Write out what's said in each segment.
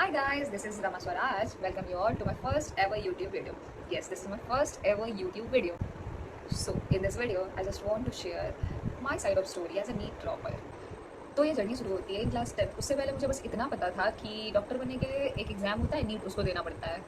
Hi guys, this is Rama Swaraj. Welcome you all to my first ever YouTube video. Yes, this is my first ever YouTube video. So, in this video, I just want to share my side of story as a NEET dropper. तो ये journey शुरू होती है in class 10। उससे पहले मुझे बस इतना पता था कि डॉक्टर बनने के लिए एक एग्जाम होता है, नीट, उसको देना पड़ता है।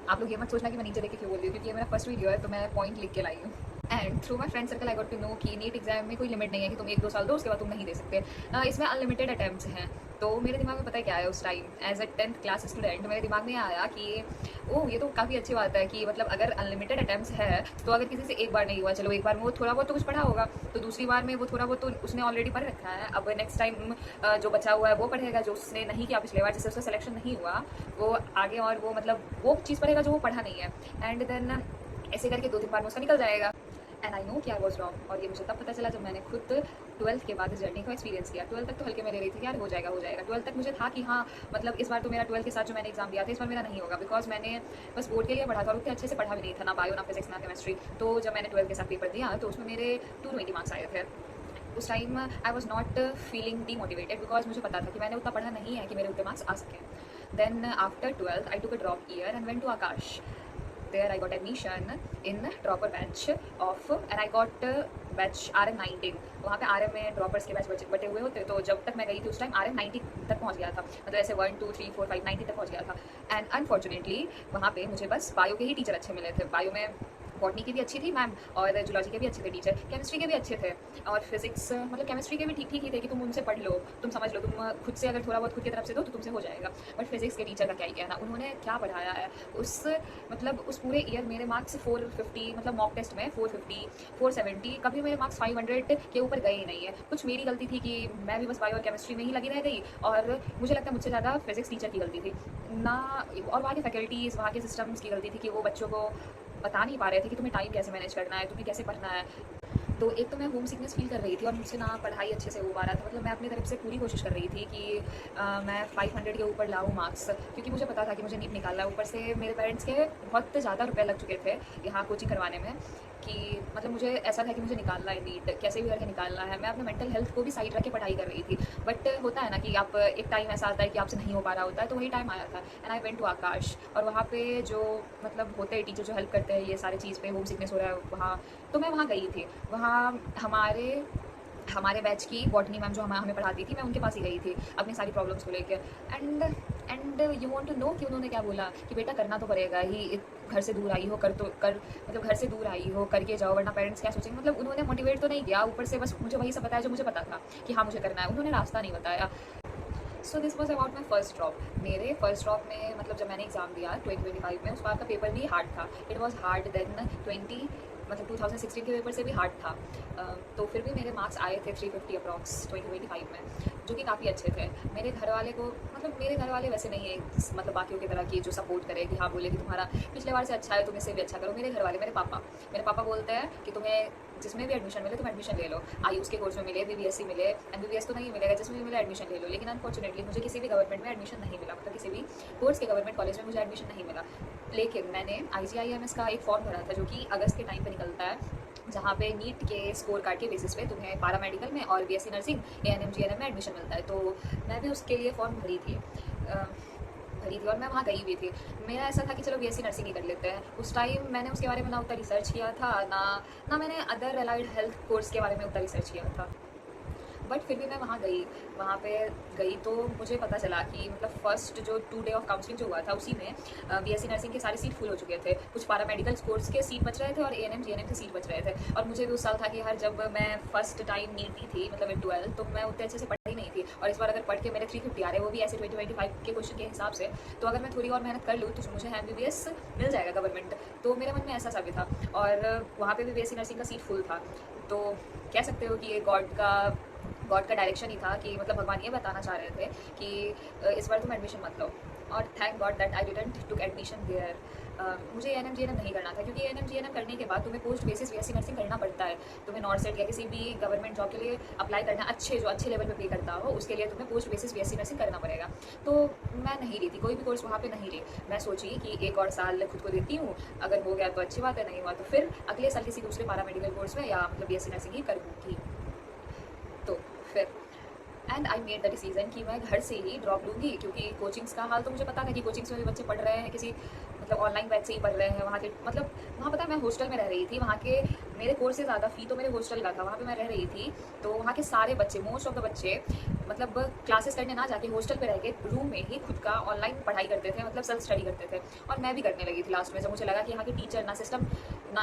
आप लोग ये मत सोचना कि मैं नीचे देख के क्यों बोल रही हूँ, क्योंकि ये मेरा फर्स्ट वीडियो है तो मैं पॉइंट लिख के लाई हूँ। And through my friend circle I got to know कि नीट एग्जाम में कोई लिमिट नहीं है कि तुम 1-2 साल दो उसके बाद तुम नहीं दे सकते। इसमें अनलिमिटेड अटैम्प्ट्स हैं। तो मेरे दिमाग में पता है क्या है, उस time as a 10th class student मेरे दिमाग में आया कि ओह ये तो काफ़ी अच्छी बात है कि मतलब अगर अनलिमिटेड अटैम्प्ट्स है तो अगर किसी से एक बार नहीं हुआ, चलो एक बार में वो थोड़ा बहुत तो कुछ पढ़ा होगा, तो दूसरी बार में वो थोड़ा बहुत तो उसने ऑलरेडी पढ़ रखा है। अब नेक्स्ट टाइम जो बचा हुआ है वो पढ़ेगा, जो उसने नहीं किया पिछले बार, जिससे उसका सिलेक्शन नहीं हुआ, वो आगे और वो मतलब वो चीज़ पढ़ेगा जो वो पढ़ा नहीं है। एंड देन ऐसे करके 2-3 बार में उसका निकल जाएगा। एंड आई नो कि आई वॉज रॉन्ग, और ये मुझे तब पता चला जब मैंने खुद 12th के बाद इस जर्नी को एक्सपीरियंस किया। 12th तक तो हल्के में ले रही थी, यार हो जाएगा हो जाएगा। 12th तक मुझे था कि हाँ मतलब इस बार तो मेरा 12th के साथ जो मैंने एग्जाम दिया था इस बार मेरा नहीं होगा, बिकॉज मैंने बस बोर्ड के लिए पढ़ा था और उतने अच्छे से पढ़ा भी नहीं था, ना बायो ना फिजिक्स ना केमिस्ट्री। तो जब मैंने 12th के साथ पेपर दिया तो उसमें मेरे 220 मार्क्स आए थे। उस time I was not feeling demotivated, because मुझे पता था कि मैंने उतना पढ़ा नहीं है कि मेरे उतने मार्क्स आ सकें। Then after 12th I took a drop year and went to Aakash. There I got admission in dropper batch of and I got batch RM19. वहाँ पे RM में ड्रॉपर्स के बैच बटे हुए होते, तो जब तक मैं गई थी उस टाइम RM 90 तक पहुँच गया था, मतलब ऐसे 1 2 3 4 5 90 तक पहुँच गया था। एंड अनफॉर्चुनेटली वहाँ पे मुझे बस बायो के ही टीचर अच्छे मिले थे। बायो में बॉटनी की भी अच्छी थी मैम, और जूलॉजी के भी अच्छे थे टीचर, केमिस्ट्री के भी अच्छे थे, और फिजिक्स मतलब केमिस्ट्री के भी ठीक ठीक ही थे कि तुम उनसे पढ़ लो, तुम समझ लो, तुम खुद से अगर थोड़ा बहुत खुद की तरफ से दो तो तुमसे हो जाएगा। बट फिजिक्स के टीचर का क्या ही कहना, उन्होंने क्या पढ़ाया है उस मतलब उस पूरे ईयर मेरे मार्क्स 450, मतलब मॉक टेस्ट में 450 470, कभी मेरे मार्क्स 500 के ऊपर गए ही नहीं है। कुछ मेरी गलती थी कि मैं भी बस बायो और केमिस्ट्री में ही लगी रह गई, और मुझे लगता है मुझसे ज़्यादा फिजिक्स टीचर की गलती थी ना, और वहाँ के फैकल्टीज़, वहाँ के सिस्टम्स की गलती थी कि वो बच्चों को बता नहीं पा रहे थे कि तुम्हें टाइम कैसे मैनेज करना है, तुम्हें कैसे पढ़ना है। तो एक तो मैं होम सिकनेस फील कर रही थी और मुझसे ना पढ़ाई अच्छे से हो पा रहा था। मतलब मैं अपनी तरफ से पूरी कोशिश कर रही थी कि मैं 500 के ऊपर लाऊं मार्क्स, क्योंकि मुझे पता था कि मुझे नीट निकालना है। ऊपर से मेरे पेरेंट्स के बहुत ज़्यादा रुपए लग चुके थे यहाँ कोचिंग करवाने में, कि मतलब मुझे ऐसा था कि मुझे निकालना है नीट, कैसे भी करके निकालना है। मैं अपने मेंटल हेल्थ को भी साइड रख के पढ़ाई कर रही थी। बट होता है ना कि आप एक टाइम ऐसा आता है कि आपसे नहीं हो पा रहा होता है, तो वही टाइम आया था एंड आई वेंट टू आकाश। और वहाँ पे जो मतलब होते हैं टीचर जो हेल्प करते हैं ये सारी चीज़ पे, होम सिकनेस हो रहा है वहाँ, तो मैं वहाँ गई थी। वहाँ हमारे बैच की बॉटनी मैम जो हमें पढ़ाती थी, मैं उनके पास ही गई थी अपनी सारी प्रॉब्लम्स को लेकर। And you want to know कि उन्होंने क्या बोला कि बेटा करना तो पड़ेगा ही, घर से दूर आई हो कर, तो कर मतलब घर से दूर आई हो करके जाओ वरना पेरेंट्स क्या सोचेंगे। मतलब उन्होंने मोटिवेट तो नहीं किया, ऊपर से बस मुझे वही सब बताया जो मुझे पता था कि हाँ मुझे करना है, उन्होंने रास्ता नहीं बताया। So this was about my first drop. मेरे फर्स्ट ड्रॉप में मतलब जब मैंने एग्जाम दिया 2025 में, उस बार का पेपर भी हार्ड था। इट वॉज हार्ड देन 2016 के पेपर से भी हार्ड था। तो फिर भी मेरे मार्क्स आए थे 350 अप्रॉक्स 2025 में, जो कि काफ़ी अच्छे थे। मेरे घर वाले को मतलब मेरे घर वाले वैसे नहीं है मतलब बाकियों की तरह की जो सपोर्ट करे कि हाँ बोले कि तुम्हारा पिछले बार से अच्छा है, तुम इससे भी अच्छा करो। मेरे घर वाले, मेरे पापा बोलते हैं कि तुम्हें जिसमें भी एडमिशन मिले तुम एडमिशन ले लो, आयुष के कोर्स में मिले, BBSc मिले, MBBS तो नहीं मिलेगा, जिसमें भी मिला एडमिशन ले लो। लेकिन अनफॉर्चुनेटली मुझे किसी भी गवर्नमेंट में एडमिशन नहीं मिला, मतलब किसी भी कोर्स के गवर्नमेंट कॉलेज में मुझे एडमिशन नहीं मिला। लेकिन मैंने IGIMS का एक फॉर्म भरा था जो कि अगस्त के टाइम पे निकलता है, जहाँ पे नीट के स्कोर कार्ड के बेसिस पे तुम्हें पैरामेडिकल में और BSc नर्सिंग ANM GNM में एडमिशन मिलता है। तो मैं भी उसके लिए फॉर्म भरी थी और मैं वहाँ गई भी थी। मेरा ऐसा था कि चलो BSc नर्सिंग ही कर लेते हैं। उस टाइम मैंने उसके बारे में ना उतना रिसर्च किया था, ना मैंने अदर अलाइड हेल्थ कोर्स के बारे में उतना रिसर्च किया था। बट फिर भी मैं वहाँ पे गई तो मुझे पता चला कि मतलब फर्स्ट जो 2 डे ऑफ काउंसलिंग जो हुआ था उसी में BSc नर्सिंग के सारे सीट फुल हो चुके थे। कुछ पैरामेडिकल कोर्स के सीट बच रहे थे और ANM GNM के सीट बच रहे थे। और मुझे भी उस साल था कि हर जब मैं फर्स्ट टाइम नीट दी थी मतलब इन 12 तो मैं उतने अच्छे से पढ़ी नहीं थी, और इस बार अगर पढ़ के मेरे 350 आ रहे वो भी ऐसे 2025 के क्वेश्चन के हिसाब से, तो अगर मैं थोड़ी और मेहनत कर लूँ तो मुझे MBBS मिल जाएगा गवर्नमेंट। तो मेरे मन में ऐसा सा भी था, और वहाँ पे भी BSc नर्सिंग का सीट फुल था। तो कह सकते हो कि ये गॉड का डायरेक्शन ही था कि मतलब भगवान ये बताना चाह रहे थे कि इस बार तुम एडमिशन मत लो। और thank god that I didn't took admission there. मुझे ANM GNM नहीं करना था, क्योंकि ANM GNM करने के बाद तुम्हें पोस्ट बेसिस BSc नर्सिंग करना पड़ता है। तुम्हें नॉर्सेट या किसी भी गवर्नमेंट जॉब के लिए अप्लाई करना, अच्छे लेवल पे पे करता हो, उसके लिए तुम्हें पोस्ट बेसिस BSc नर्सिंग करना पड़ेगा। तो मैं नहीं रही थी, कोई भी कोर्स वहाँ पे नहीं रही। मैं सोची कि एक और साल खुद को देती हूँ, अगर हो गया तो अच्छी बात है, नहीं हुआ तो फिर अगले साल किसी दूसरे पैरामेडिकल कोर्स में या मतलब BSc नर्सिंग ही करूँगी। तो फिर and I made the decision कि मैं घर से ही ड्रॉप लूँगी, क्योंकि कोचिंग्स का हाल तो मुझे पता था कि कोचिंग्स में भी बच्चे पढ़ रहे हैं, किसी मतलब ऑनलाइन बैच से ही पढ़ रहे हैं वहाँ के, मतलब वहाँ पता है मैं हॉस्टल में रह रही थी, वहाँ के मेरे कोर्स से ज़्यादा फ़ी तो मेरे हॉस्टल का था, वहाँ पे मैं रह रही थी। तो वहाँ के सारे बच्चे, मोस्ट ऑफ द बच्चे मतलब क्लासेस करने ना जाके हॉस्टल पे रह के रूम में ही खुद का ऑनलाइन पढ़ाई करते थे, मतलब सेल्फ स्टडी करते थे। और मैं भी करने लगी थी लास्ट में, जब मुझे लगा कि यहाँ के टीचर ना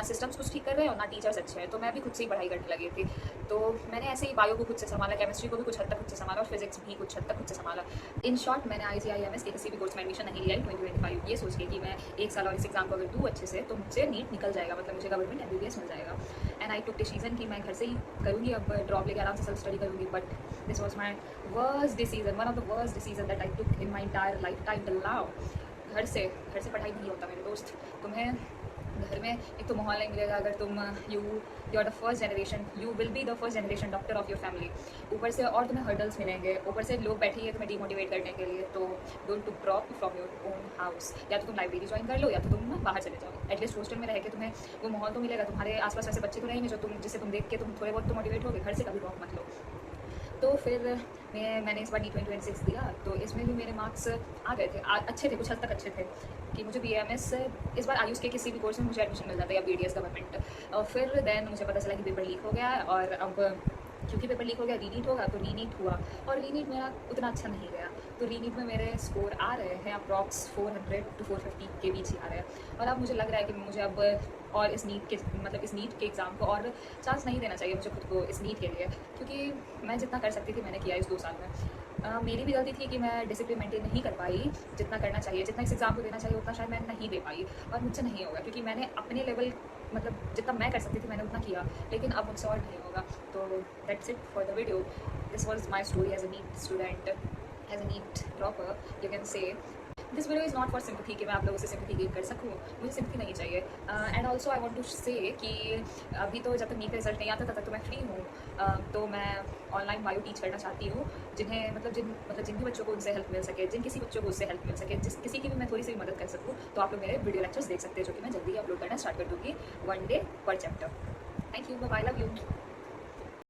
सिस्टम्स कुछ ठीक कर रहे हैं और ना टीचर्स अच्छे हैं, तो मैं भी खुद से ही पढ़ाई करने लगी थी। तो मैंने ऐसे ही बायो को खुद से संभाला, केमिस्ट्री को भी कुछ हद तक खुद से संभाला और फिजिक्स भी कुछ हद तक खुद से संभाला। इन शॉर्ट मैंने IGIMS के किसी भी कोर्स में एडमिशन नहीं लिया 2025, ये सोच के कि मैं 1 साल और इस एग्जाम को अगर दूँ अच्छे से तो मुझसे नीट निकल जाएगा, मतलब मुझे गवर्नमेंट MBBS मिल जाएगा। एंड आई टुक डिसीजन कि मैं घर से ही करूँगी, अब ड्रॉप लेके आराम से सेल्फ स्टडी करूँगी। But this was my worst decision, one of the worst decision that I took in my entire life time till now. घर से पढ़ाई नहीं होता मेरे दोस्त। तुम्हें घर में एक तो माहौल नहीं मिलेगा अगर तुम you are the first generation, you will be the first generation doctor of your family. ऊपर से और तुम्हें हर्डल्स मिलेंगे, ऊपर से लोग बैठे हैं तुम्हें डिमोटिवेट करने के लिए। तो don't to drop from your own house, या तो तुम लाइब्रेरी ज्वाइन कर लो या तो तुम बाहर चले जाओ। एटलीस्ट हॉस्टल में रह के तुम्हें वो माहौल तो मिलेगा, तुम्हारे आसपास वैसे बच्चे तो रहेंगे जो जिसे तुम देख के तुम थोड़े बहुत तो मोटिवेट होगे। घर से कभी ड्रॉप मत लो। तो फिर मैंने इस बार नीट 2026 दिया, तो इसमें भी मेरे मार्क्स आ गए थे, अच्छे थे, कुछ हद तक अच्छे थे कि मुझे BAMS इस बार आयुष के किसी भी कोर्स में मुझे एडमिशन मिल जाता है या BDS गवर्नमेंट। और फिर देन मुझे पता चला कि पेपर लीक हो गया है, और अब क्योंकि पेपर लीक हो गया रीनीट होगा, तो रीनीट हुआ और रीनीट मेरा उतना अच्छा नहीं गया। तो रीनीट में मेरे स्कोर आ रहे हैं अप्रॉक्स 400 to 450 के बीच ही आ रहे हैं। और अब मुझे लग रहा है कि मुझे अब और इस नीट के एग्ज़ाम को और चांस नहीं देना चाहिए मुझे खुद को इस नीट के लिए, क्योंकि मैं जितना कर सकती थी मैंने किया इस 2 साल में। मेरी भी गलती थी कि मैं डिसिप्लिन मेंटेन नहीं कर पाई, जितना करना चाहिए, जितना इस एग्ज़ाम को देना चाहिए उतना शायद मैं नहीं दे पाई, और मुझसे नहीं होगा क्योंकि मैंने अपने लेवल मतलब जितना मैं कर सकती थी मैंने उतना किया, लेकिन अब मुझसे और नहीं होगा। तो that's it for the video. This was my story as a NEET student, as a NEET dropper, you can say. This video is not for sympathy कि मैं आप लोगों से सिंपथी गेन कर सकूँ, मुझे सिंपथी नहीं चाहिए। And also I want to say कि अभी तो जब तक नीट का रिजल्ट नहीं आता तब तक तो मैं फ्री हूँ। तो मैं ऑनलाइन बायो टीच करना चाहती हूँ, जिन्हें जिन भी बच्चों को उनसे हेल्प मिल सके, जिन किसी बच्चों को उससे हेल्प मिल सके, जिस किसी की भी मैं थोड़ी सी भी मदद कर सकूँ, तो आप लोग मेरे वीडियो लेक्चर्स देख सकते हैं, जो कि मैं जल्दी अपलोड करना स्टार्ट कर दूँगी 1 day per chapter। Thank you, bye, love you.